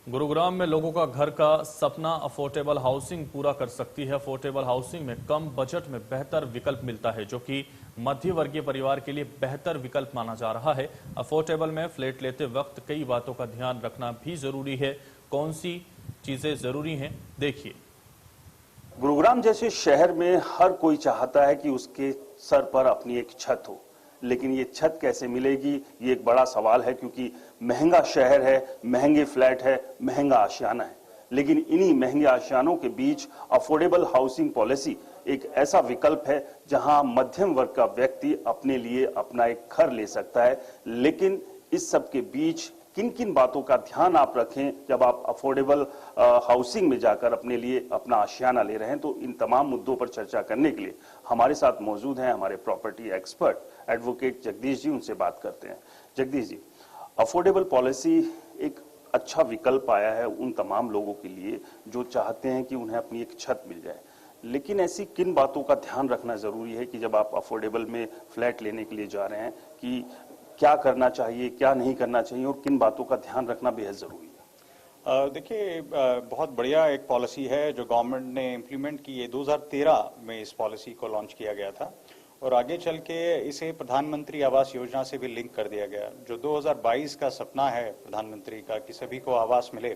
गुरुग्राम में लोगों का घर का सपना अफोर्डेबल हाउसिंग पूरा कर सकती है। अफोर्डेबल हाउसिंग में कम बजट में बेहतर विकल्प मिलता है, जो कि मध्य वर्गीय परिवार के लिए बेहतर विकल्प माना जा रहा है। अफोर्डेबल में फ्लैट लेते वक्त कई बातों का ध्यान रखना भी जरूरी है। कौन सी चीजें जरूरी हैं, देखिए। गुरुग्राम जैसे शहर में हर कोई चाहता है कि उसके सर पर अपनी एक छत हो, लेकिन ये छत कैसे मिलेगी, ये एक बड़ा सवाल है, क्योंकि महंगा शहर है, महंगे फ्लैट है, महंगा आशियाना है। लेकिन इन्हीं महंगे आशियानों के बीच अफोर्डेबल हाउसिंग पॉलिसी एक ऐसा विकल्प है जहां मध्यम वर्ग का व्यक्ति अपने लिए अपना एक घर ले सकता है। लेकिन इस सब के बीच किन किन बातों का ध्यान आप रखें जब आप अफोर्डेबल हाउसिंग में जाकर अपने लिए अपना आशियाना ले रहे हैं, तो इन तमाम मुद्दों पर चर्चा करने के लिए हमारे साथ मौजूद हैं हमारे property expert advocate Jagdish ji. उनसे बात करते हैं। जगदीश जी, अफोर्डेबल पॉलिसी एक अच्छा विकल्प आया है उन तमाम लोगों के लिए जो चाहते हैं कि उन्हें अपनी एक छत मिल जाए, लेकिन ऐसी किन बातों का ध्यान रखना जरूरी है कि जब आप अफोर्डेबल में फ्लैट लेने के लिए जा रहे हैं कि क्या करना चाहिए, क्या नहीं करना चाहिए और किन बातों का ध्यान रखना बेहद जरूरी है? देखिए, बहुत बढ़िया एक पॉलिसी है जो गवर्नमेंट ने इम्प्लीमेंट की है। 2013 में इस पॉलिसी को लॉन्च किया गया था और आगे चल के इसे प्रधानमंत्री आवास योजना से भी लिंक कर दिया गया। जो 2022 का सपना है प्रधानमंत्री का कि सभी को आवास मिले,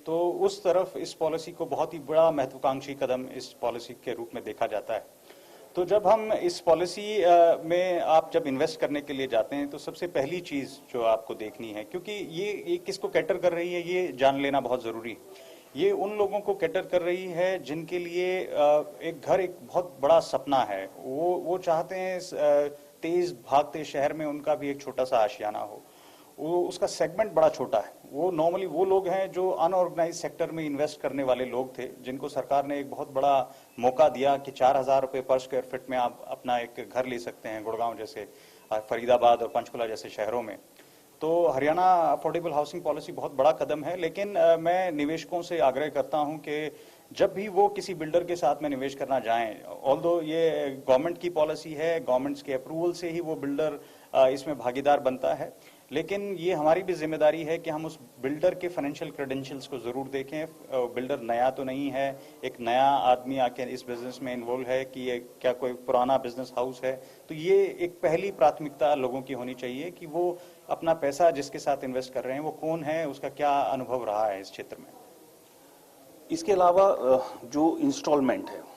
तो उस तरफ इस पॉलिसी को बहुत ही बड़ा महत्वाकांक्षी कदम इस पॉलिसी के रूप में देखा जाता है। तो जब हम इस पॉलिसी में आप जब इन्वेस्ट करने के लिए जाते हैं, तो सबसे पहली चीज जो आपको देखनी है, क्योंकि ये किसको कैटर कर रही है ये जान लेना बहुत जरूरी है। ये उन लोगों को कैटर कर रही है जिनके लिए एक घर एक बहुत बड़ा सपना है। वो चाहते हैं तेज भागते शहर में उनका भी एक छोटा सा आशियाना हो। वो उसका सेगमेंट बड़ा छोटा है। वो नॉर्मली वो लोग हैं जो अनऑर्गेनाइज सेक्टर में इन्वेस्ट करने वाले लोग थे, जिनको सरकार ने एक बहुत बड़ा मौका दिया कि 4,000 रुपए पर स्क्वायर फीट में आप अपना एक घर ले सकते हैं गुड़गांव जैसे, फरीदाबाद और पंचकुला जैसे शहरों में। तो हरियाणा अफोर्डेबल हाउसिंग पॉलिसी बहुत बड़ा कदम है, लेकिन मैं निवेशकों से आग्रह करता हूं कि जब भी वो किसी बिल्डर के साथ में निवेश करना जाएं, ऑल्दो ये गवर्नमेंट की पॉलिसी है, गवर्नमेंट के अप्रूवल से ही वो बिल्डर इसमें भागीदार बनता है, लेकिन ये हमारी भी जिम्मेदारी है कि हम उस बिल्डर के फाइनेंशियल क्रेडेंशियल्स को जरूर देखें। बिल्डर नया तो नहीं है, एक नया आदमी आके इस बिजनेस में इन्वॉल्व है कि ये क्या कोई पुराना बिजनेस हाउस है। तो ये एक पहली प्राथमिकता लोगों की होनी चाहिए कि वो अपना पैसा जिसके साथ इन्वेस्ट कर रहे हैं वो कौन है, उसका क्या अनुभव रहा है इस क्षेत्र में। इसके अलावा जो इंस्टॉलमेंट है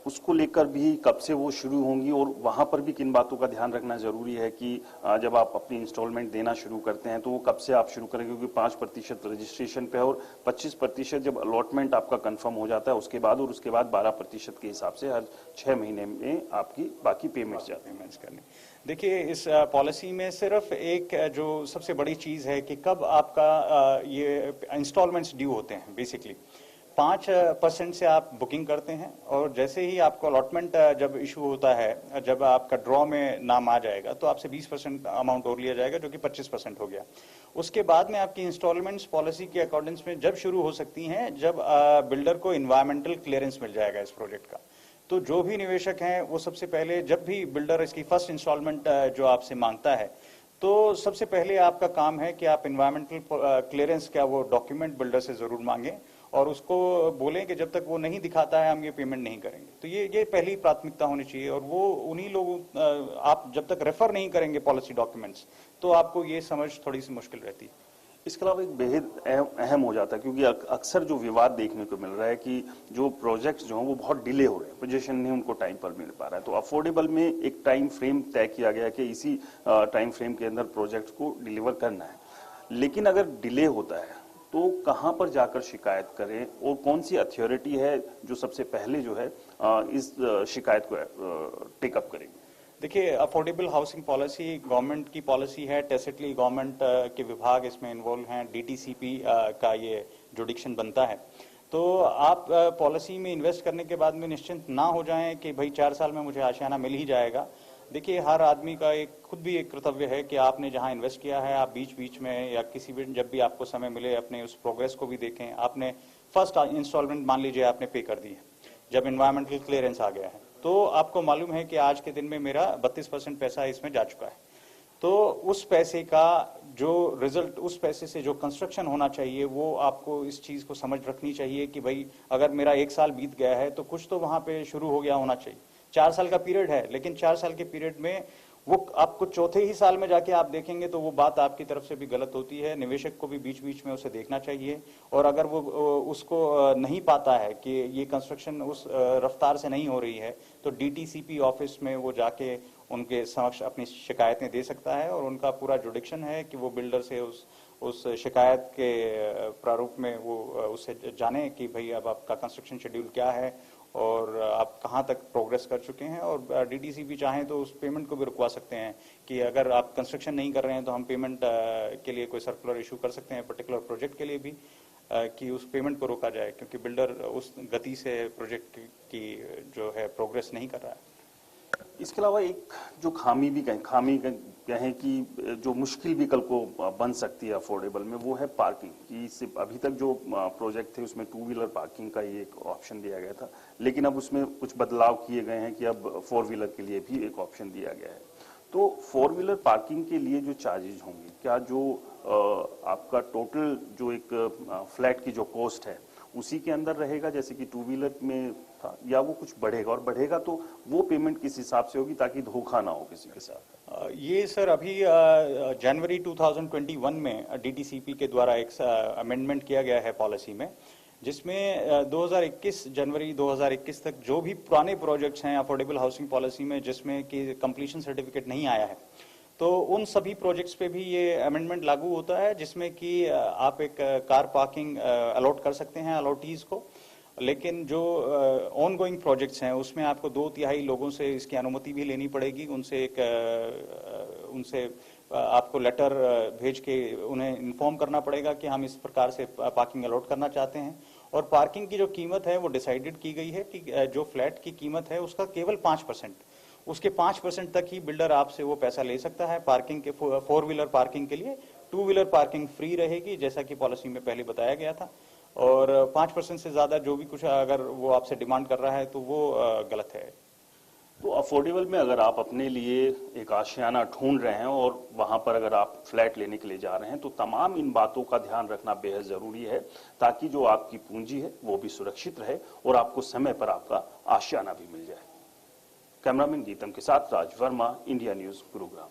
उसको लेकर भी कब से वो शुरू होंगी और वहां पर भी किन बातों का ध्यान रखना जरूरी है कि जब आप अपनी इंस्टॉलमेंट देना शुरू करते हैं तो वो कब से आप शुरू करें, क्योंकि 5% रजिस्ट्रेशन पे है और 25% जब अलॉटमेंट आपका कंफर्म हो जाता है उसके बाद, और उसके बाद 12% के हिसाब से हर 6 महीने में आपकी बाकी पेमेंट्स जाते हैं पेमेंट्स करने। देखिए, इस पॉलिसी में सिर्फ एक जो सबसे बड़ी चीज है कि कब आपका ये इंस्टॉलमेंट्स ड्यू होते हैं। बेसिकली 5% से आप बुकिंग करते हैं और जैसे ही आपको अलॉटमेंट जब इशू होता है, जब आपका ड्रॉ में नाम आ जाएगा, तो आपसे 20% अमाउंट और लिया जाएगा, जो कि 25% हो गया। उसके बाद में आपकी इंस्टॉलमेंट्स पॉलिसी के अकॉर्डिंग्स में जब शुरू हो सकती हैं, जब बिल्डर को इन्वायरमेंटल क्लियरेंस मिल जाएगा इस प्रोजेक्ट का। तो जो भी निवेशक हैं वो सबसे पहले, जब भी बिल्डर इसकी फर्स्ट इंस्टॉलमेंट जो आपसे मांगता है, तो सबसे पहले आपका काम है कि आप इन्वायरमेंटल क्लियरेंस का वो डॉक्यूमेंट बिल्डर से जरूर मांगें और उसको बोलें कि जब तक वो नहीं दिखाता है हम ये पेमेंट नहीं करेंगे। तो ये पहली प्राथमिकता होनी चाहिए। और वो उन्हीं लोगों, आप जब तक रेफर नहीं करेंगे पॉलिसी डॉक्यूमेंट्स, तो आपको ये समझ थोड़ी सी मुश्किल रहती है। इसके अलावा एक बेहद अहम हो जाता है, क्योंकि अक्सर जो विवाद देखने को मिल रहा है कि जो प्रोजेक्ट्स जो हैं वो बहुत डिले हो रहे हैं, पोजीशन नहीं उनको टाइम पर मिल पा रहा है। तो अफोर्डेबल में एक टाइम फ्रेम तय किया गया कि इसी टाइम फ्रेम के अंदर प्रोजेक्ट को डिलीवर करना है, लेकिन अगर डिले होता है तो कहां पर जाकर शिकायत करें और कौन सी अथॉरिटी है जो सबसे पहले जो है इस शिकायत को टेकअप करेगी? देखिए, अफोर्डेबल हाउसिंग पॉलिसी गवर्नमेंट की पॉलिसी है। टेसिटली गवर्नमेंट के विभाग इसमें इन्वॉल्व हैं। डीटीसीपी का ये जुडिक्शन बनता है। तो आप पॉलिसी में इन्वेस्ट करने के बाद में निश्चिंत ना हो जाएं कि भाई 4 साल में मुझे आशियाना मिल ही जाएगा। देखिए, हर आदमी का खुद भी एक कर्तव्य है कि आपने जहां इन्वेस्ट किया है, आप बीच बीच में या किसी भी, जब भी आपको समय मिले, अपने उस प्रोग्रेस को भी देखें। आपने फर्स्ट इंस्टॉलमेंट मान लीजिए आपने पे कर दी है, जब इन्वायरमेंटल क्लियरेंस आ गया है, तो आपको मालूम है कि आज के दिन में मेरा 32% पैसा इसमें जा चुका है। तो उस पैसे का जो रिजल्ट, उस पैसे से जो कंस्ट्रक्शन होना चाहिए, वो आपको इस चीज को समझ रखनी चाहिए कि भाई अगर मेरा 1 साल बीत गया है तो कुछ तो वहां पे शुरू हो गया होना चाहिए। 4 साल का पीरियड है, लेकिन 4 साल के पीरियड में वो आपको चौथे ही साल में जाके आप देखेंगे तो वो बात आपकी तरफ से भी गलत होती है। निवेशक को भी बीच बीच में उसे देखना चाहिए, और अगर वो उसको नहीं पाता है कि ये कंस्ट्रक्शन उस रफ्तार से नहीं हो रही है, तो डीटीसीपी ऑफिस में वो जाके उनके समक्ष अपनी शिकायतें दे सकता है, और उनका पूरा जुडिक्शन है कि वो बिल्डर से उस शिकायत के प्रारूप में वो उससे जाने कि भाई अब आपका कंस्ट्रक्शन शेड्यूल क्या है और आप कहाँ तक प्रोग्रेस कर चुके हैं। और डीटीसी भी चाहें तो उस पेमेंट को भी रुकवा सकते हैं कि अगर आप कंस्ट्रक्शन नहीं कर रहे हैं तो हम पेमेंट के लिए कोई सर्कुलर इशू कर सकते हैं, पर्टिकुलर प्रोजेक्ट के लिए भी, कि उस पेमेंट को रोका जाए, क्योंकि बिल्डर उस गति से प्रोजेक्ट की जो है प्रोग्रेस नहीं कर रहा है। इसके अलावा एक जो खामी कहें कि जो मुश्किल विकल्प को बन सकती है अफोर्डेबल में, वो है पार्किंग की। सिर्फ अभी तक जो प्रोजेक्ट थे उसमें 2 व्हीलर पार्किंग का ही एक ऑप्शन दिया गया था, लेकिन अब उसमें कुछ बदलाव किए गए हैं कि अब 4 व्हीलर के लिए भी एक ऑप्शन दिया गया है। तो 4 व्हीलर पार्किंग के लिए जो चार्जेज होंगे, क्या जो आपका टोटल जो एक फ्लैट की जो कॉस्ट है उसी के अंदर रहेगा जैसे कि 2 व्हीलर में था, या वो कुछ बढ़ेगा, और बढ़ेगा तो वो पेमेंट किस हिसाब से होगी ताकि धोखा ना हो किसी के साथ? ये सर अभी जनवरी 2021 में डीटीसीपी के द्वारा एक अमेंडमेंट किया गया है पॉलिसी में, जिसमें 2021 जनवरी 2021 तक जो भी पुराने प्रोजेक्ट्स हैं अफोर्डेबल हाउसिंग पॉलिसी में जिसमें कि कंप्लीशन सर्टिफिकेट नहीं आया है, तो उन सभी प्रोजेक्ट्स पे भी ये अमेंडमेंट लागू होता है, जिसमें कि आप एक कार पार्किंग अलॉट कर सकते हैं अलॉटीज को। लेकिन जो ऑन गोइंग प्रोजेक्ट्स हैं उसमें आपको 2/3 लोगों से इसकी अनुमति भी लेनी पड़ेगी। उनसे आपको लेटर भेज के उन्हें इन्फॉर्म करना पड़ेगा कि हम इस प्रकार से पार्किंग अलॉट करना चाहते हैं। और पार्किंग की जो कीमत है वो डिसाइडेड की गई है कि जो फ्लैट की कीमत है उसका केवल 5%, उसके 5% तक ही बिल्डर आपसे वो पैसा ले सकता है पार्किंग के 4 व्हीलर पार्किंग के लिए। 2 व्हीलर पार्किंग फ्री रहेगी जैसा कि पॉलिसी में पहले बताया गया था, और 5% से ज्यादा जो भी कुछ अगर वो आपसे डिमांड कर रहा है तो वो गलत है। तो अफोर्डेबल में अगर आप अपने लिए एक आशियाना ढूंढ रहे हैं और वहां पर अगर आप फ्लैट लेने के लिए जा रहे हैं, तो तमाम इन बातों का ध्यान रखना बेहद जरूरी है, ताकि जो आपकी पूंजी है वो भी सुरक्षित रहे और आपको समय पर आपका आशियाना भी मिल जाए। कैमरामैन गीतम के साथ राज वर्मा, इंडिया न्यूज, गुरुग्राम।